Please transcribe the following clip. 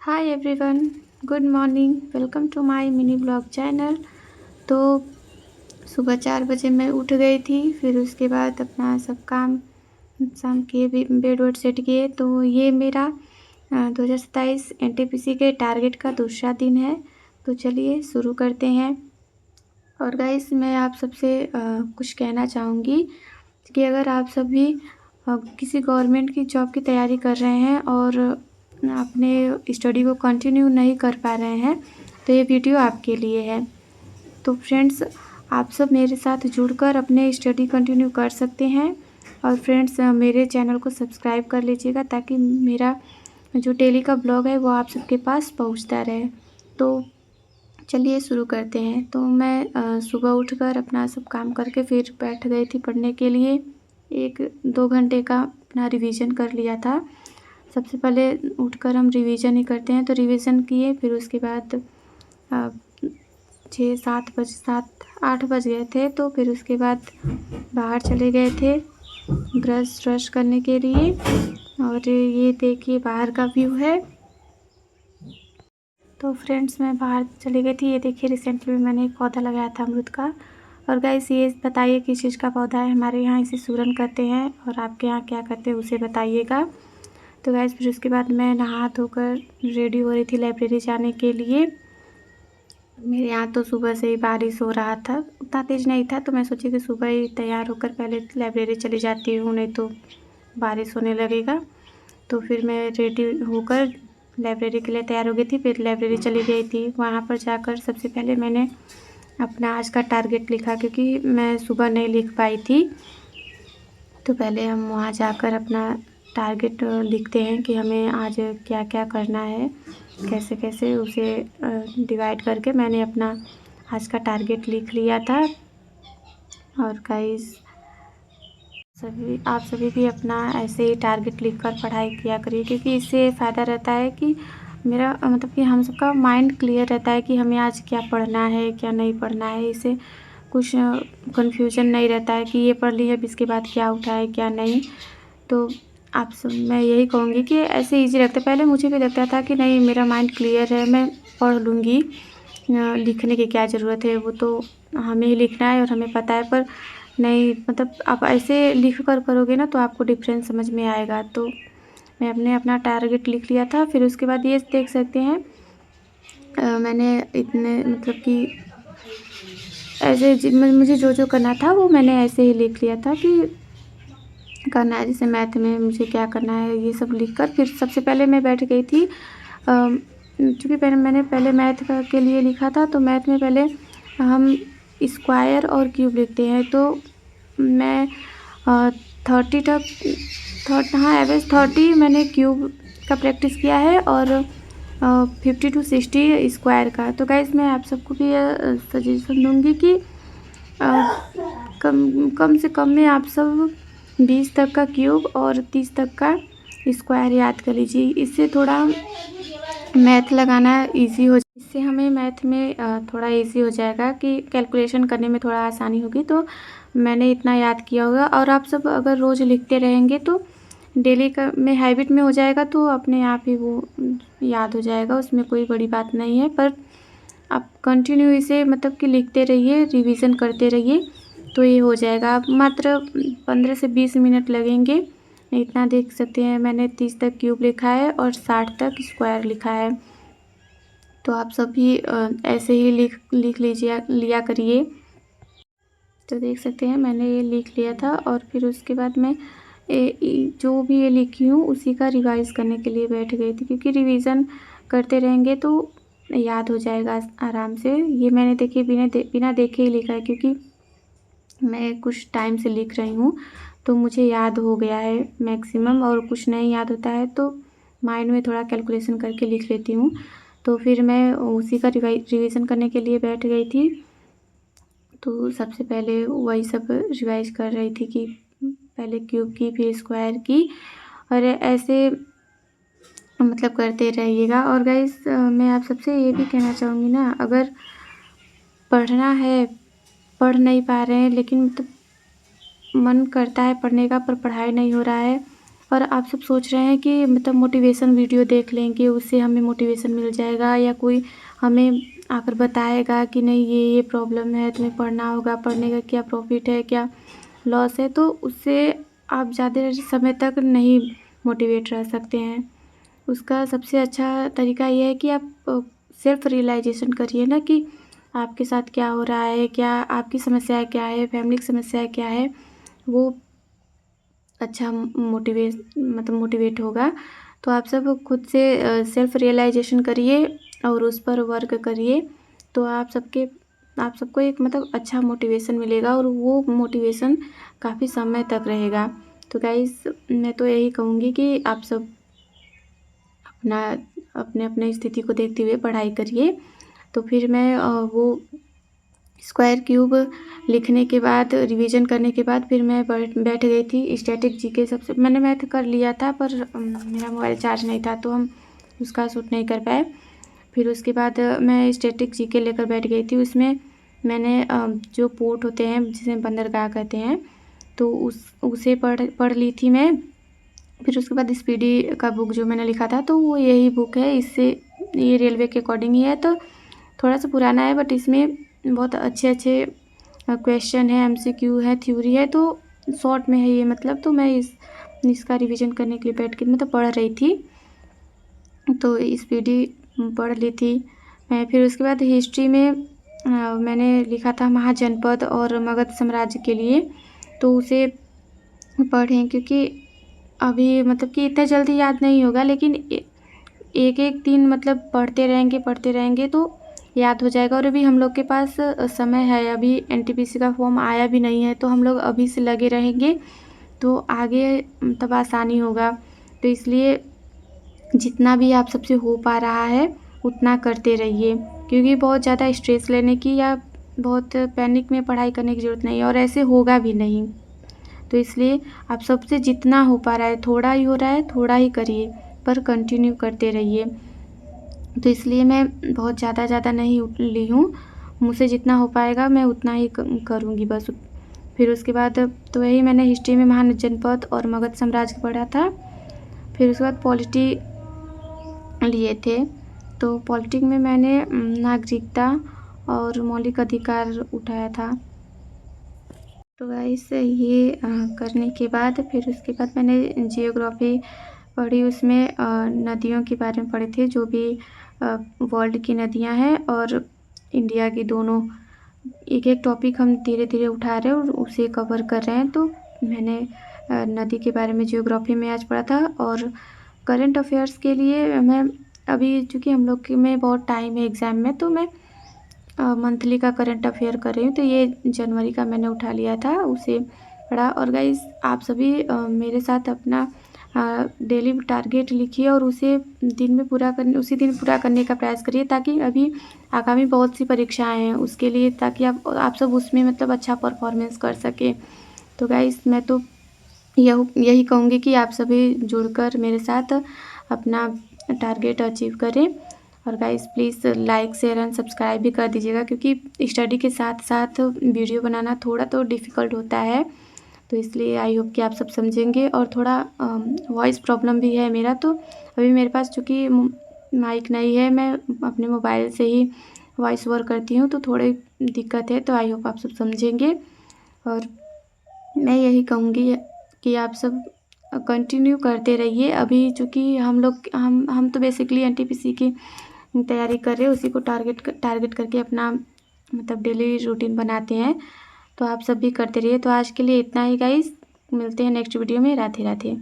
Hi everyone, good morning. Welcome to my mini blog channel. तो सुबह 4 बजे मैं उठ गई थी। फिर उसके बाद अपना सब काम शाम किए, भी बेड वेड सेट किए। तो ये मेरा 2027 एनटीपीसी के टारगेट का दूसरा दिन है। तो चलिए शुरू करते हैं। और गाइस, मैं आप सबसे कुछ कहना चाहूँगी कि अगर आप सभी किसी गवर्नमेंट की जॉब की तैयारी कर रहे हैं और अपने स्टडी को कंटिन्यू नहीं कर पा रहे हैं, तो ये वीडियो आपके लिए है। तो फ्रेंड्स, आप सब मेरे साथ जुड़कर अपने स्टडी कंटिन्यू कर सकते हैं। और फ्रेंड्स, मेरे चैनल को सब्सक्राइब कर लीजिएगा ताकि मेरा जो डेली का ब्लॉग है वो आप सबके पास पहुंचता रहे। तो चलिए शुरू करते हैं। तो मैं सुबह उठकर अपना सब काम करके फिर बैठ गई थी पढ़ने के लिए। 1-2 घंटे का अपना रिवीजन कर लिया था। सबसे पहले उठकर हम रिवीजन ही करते हैं, तो रिवीजन किए। फिर उसके बाद 6-7 8 बज गए थे। तो फिर उसके बाद बाहर चले गए थे ब्रश व्रश करने के लिए। और ये देखिए बाहर का व्यू है। तो फ्रेंड्स, मैं बाहर चली गई थी। ये देखिए रिसेंटली मैंने एक पौधा लगाया था अमरूद का। और गाइस, ये बताइए किस चीज़ का पौधा है। हमारे यहाँ इसे सूरन कहते हैं, और आपके यहाँ क्या कहते हैं उसे बताइएगा। तो गाइस, फिर उसके बाद मैं नहा धोकर रेडी हो रही थी लाइब्रेरी जाने के लिए। मेरे यहाँ तो सुबह से ही बारिश हो रहा था, उतना तेज़ नहीं था। तो मैं सोची कि सुबह ही तैयार होकर पहले लाइब्रेरी चली जाती हूँ, नहीं तो बारिश होने लगेगा। तो फिर मैं रेडी होकर लाइब्रेरी के लिए तैयार हो गई थी। फिर लाइब्रेरी चली गई थी। वहाँ पर जाकर सबसे पहले मैंने अपना आज का टारगेट लिखा, क्योंकि मैं सुबह नहीं लिख पाई थी। तो पहले हम वहाँ जाकर अपना टारगेट लिखते हैं कि हमें आज क्या क्या करना है, कैसे कैसे उसे डिवाइड करके मैंने अपना आज का टारगेट लिख लिया था। और गाइस, आप सभी भी अपना ऐसे ही टारगेट लिखकर पढ़ाई किया करिए, क्योंकि इससे फ़ायदा रहता है कि मेरा मतलब कि हम सबका माइंड क्लियर रहता है कि हमें आज क्या पढ़ना है क्या नहीं पढ़ना है। इससे कुछ कन्फ्यूजन नहीं रहता है कि ये पढ़ लिया अब इसके बाद क्या उठाए क्या नहीं। तो आप सब, मैं यही कहूँगी कि ऐसे ईजी रखते। पहले मुझे भी लगता था कि नहीं, मेरा माइंड क्लियर है, मैं पढ़ लूँगी, लिखने की क्या ज़रूरत है, वो तो हमें ही लिखना है और हमें पता है। पर नहीं, मतलब आप ऐसे लिख कर करोगे ना तो आपको डिफरेंस समझ में आएगा। तो मैं अपना टारगेट लिख लिया था। फिर उसके बाद ये देख सकते हैं मैंने इतने मतलब कि ऐसे मुझे जो जो करना था वो मैंने ऐसे ही लिख लिया था कि करना है। जैसे मैथ में मुझे क्या करना है ये सब लिख कर फिर सबसे पहले मैं बैठ गई थी। चूँकि मैंने पहले मैथ के लिए लिखा था, तो मैथ में पहले हम स्क्वायर और क्यूब लिखते हैं। तो मैं 30 तक हाँ एवरेज 30 मैंने क्यूब का प्रैक्टिस किया है, और 50 to 60 स्क्वायर का। तो गाइस, मैं आप सबको भी सजेशन दूंगी कि कम से कम में आप सब 20 तक का क्यूब और 30 तक का स्क्वायर याद कर लीजिए। इससे थोड़ा मैथ लगाना इजी हो, इससे हमें मैथ में थोड़ा इजी हो जाएगा कि कैलकुलेशन करने में थोड़ा आसानी होगी। तो मैंने इतना याद किया होगा। और आप सब अगर रोज़ लिखते रहेंगे तो डेली का में हैबिट में हो जाएगा, तो अपने आप ही वो याद हो जाएगा। उसमें कोई बड़ी बात नहीं है। पर आप कंटिन्यू इसे मतलब कि लिखते रहिए, रिवीजन करते रहिए, तो ये हो जाएगा। आप मात्र 15 से 20 मिनट लगेंगे। इतना देख सकते हैं मैंने 30 तक क्यूब लिखा है और 60 तक स्क्वायर लिखा है। तो आप सभी ऐसे ही लिख लिया करिए। तो देख सकते हैं मैंने ये लिख लिया था। और फिर उसके बाद मैं जो भी ये लिखी हूँ उसी का रिवाइज़ करने के लिए बैठ गई थी, क्योंकि रिवीज़न करते रहेंगे तो याद हो जाएगा आराम से। ये मैंने देखिए बिना देखे ही लिखा है, क्योंकि मैं कुछ टाइम से लिख रही हूँ तो मुझे याद हो गया है मैक्सिमम। और कुछ नहीं याद होता है तो माइंड में थोड़ा कैलकुलेशन करके लिख लेती हूँ। तो फिर मैं उसी का रिवीजन करने के लिए बैठ गई थी। तो सबसे पहले वही सब रिवाइज कर रही थी कि पहले क्यूब की फिर स्क्वायर की, और ऐसे मतलब करते रहिएगा। और गाइस, मैं आप सबसे ये भी कहना चाहूँगी ना, अगर पढ़ना है, पढ़ नहीं पा रहे हैं लेकिन मतलब मन करता है पढ़ने का पर पढ़ाई नहीं हो रहा है, और आप सब सोच रहे हैं कि मतलब मोटिवेशन वीडियो देख लेंगे, उससे हमें मोटिवेशन मिल जाएगा, या कोई हमें आकर बताएगा कि नहीं ये प्रॉब्लम है, तुम्हें पढ़ना होगा, पढ़ने का क्या प्रॉफिट है, क्या लॉस है, तो उससे आप ज़्यादा समय तक नहीं मोटिवेट रह सकते हैं। उसका सबसे अच्छा तरीका ये है कि आप सेल्फ रियलाइजेशन करिए ना कि आपके साथ क्या हो रहा है, क्या आपकी समस्याएँ क्या है, फैमिली की समस्याएँ क्या है, वो अच्छा मोटिवेट होगा। तो आप सब खुद से सेल्फ रियलाइजेशन करिए और उस पर वर्क करिए, तो आप सबको एक मतलब अच्छा मोटिवेशन मिलेगा और वो मोटिवेशन काफ़ी समय तक रहेगा। तो गाइस मैं तो यही कहूँगी कि आप सब अपना अपने स्थिति को देखते हुए पढ़ाई करिए। तो फिर मैं वो स्क्वायर क्यूब लिखने के बाद, रिवीजन करने के बाद फिर मैं बैठ गई थी स्टैटिक जीके। सबसे मैंने मैथ कर लिया था पर मेरा मोबाइल चार्ज नहीं था तो हम उसका शूट नहीं कर पाए। फिर उसके बाद मैं स्टैटिक जीके लेकर बैठ गई थी। उसमें मैंने जो पोर्ट होते हैं जिसे बंदरगाह कहते हैं, तो उसे पढ़ ली थी मैं। फिर उसके बाद स्पीडी का बुक जो मैंने लिखा था तो वो यही बुक है, इससे ये रेलवे के अकॉर्डिंग ही है, तो थोड़ा सा पुराना है बट इसमें बहुत अच्छे क्वेश्चन है, एमसीक्यू है, थ्योरी है, तो शॉर्ट में है ये मतलब। तो मैं इसका रिवीजन करने के लिए बैठ के मतलब पढ़ रही थी, तो स्पीडी पढ़ ली थी मैं। फिर उसके बाद हिस्ट्री में मैंने लिखा था महाजनपद और मगध साम्राज्य के लिए, तो उसे पढ़ें क्योंकि अभी मतलब कि इतना जल्दी याद नहीं होगा, लेकिन एक एक दिन मतलब पढ़ते रहेंगे तो याद हो जाएगा। और अभी हम लोग के पास समय है, अभी एनटीपीसी का फॉर्म आया भी नहीं है, तो हम लोग अभी से लगे रहेंगे तो आगे मतलब आसानी होगा। तो इसलिए जितना भी आप सबसे हो पा रहा है उतना करते रहिए, क्योंकि बहुत ज़्यादा स्ट्रेस लेने की या बहुत पैनिक में पढ़ाई करने की ज़रूरत नहीं है और ऐसे होगा भी नहीं। तो इसलिए आप सबसे जितना हो पा रहा है, थोड़ा ही हो रहा है थोड़ा ही करिए, पर कंटिन्यू करते रहिए। तो इसलिए मैं बहुत ज़्यादा नहीं ली हूँ, मुझसे जितना हो पाएगा मैं उतना ही करूँगी बस। फिर उसके बाद तो यही मैंने हिस्ट्री में महान जनपद और मगध साम्राज्य पढ़ा था। फिर उसके बाद पॉलिटी लिए थे, तो पॉलिटिक में मैंने नागरिकता और मौलिक अधिकार उठाया था। तो गाइस ये करने के बाद फिर उसके बाद मैंने जियोग्राफी पढ़ी, उसमें नदियों के बारे में पढ़े थे, जो भी वर्ल्ड की नदियां हैं और इंडिया की दोनों। एक एक टॉपिक हम धीरे धीरे उठा रहे हैं और उसे कवर कर रहे हैं। तो मैंने नदी के बारे में जियोग्राफी में आज पढ़ा था। और करंट अफेयर्स के लिए मैं अभी चूँकि हम लोग में बहुत टाइम है एग्ज़ाम में, तो मैं मंथली का करंट अफेयर कर रही हूँ, तो ये जनवरी का मैंने उठा लिया था, उसे पढ़ा। और गाइस आप सभी मेरे साथ अपना डेली टारगेट लिखिए और उसे उसी दिन पूरा करने का प्रयास करिए, ताकि अभी आगामी बहुत सी परीक्षाएं हैं उसके लिए, ताकि आप सब उसमें मतलब अच्छा परफॉर्मेंस कर सकें। तो गाइस मैं तो यही कहूँगी कि आप सभी जुड़कर मेरे साथ अपना टारगेट अचीव करें। और guys please like share and subscribe भी कर दीजिएगा, क्योंकि स्टडी के साथ साथ वीडियो बनाना थोड़ा तो डिफ़िकल्ट होता है, तो इसलिए आई होप कि आप सब समझेंगे। और थोड़ा वॉइस प्रॉब्लम भी है मेरा, तो अभी मेरे पास चूँकि माइक नहीं है, मैं अपने मोबाइल से ही वॉइस ओवर करती हूँ, तो थोड़ी दिक्कत है, तो आई होप आप सब समझेंगे। और मैं यही कहूँगी कि आप सब कंटिन्यू करते रहिए। अभी चूँकि हम तो बेसिकली एनटीपीसी की तैयारी कर रहे हैं, उसी को टारगेट करके अपना मतलब डेली रूटीन बनाते हैं, तो आप सब भी करते रहिए। तो आज के लिए इतना ही गाइस, मिलते हैं नेक्स्ट वीडियो में। राधे राधे।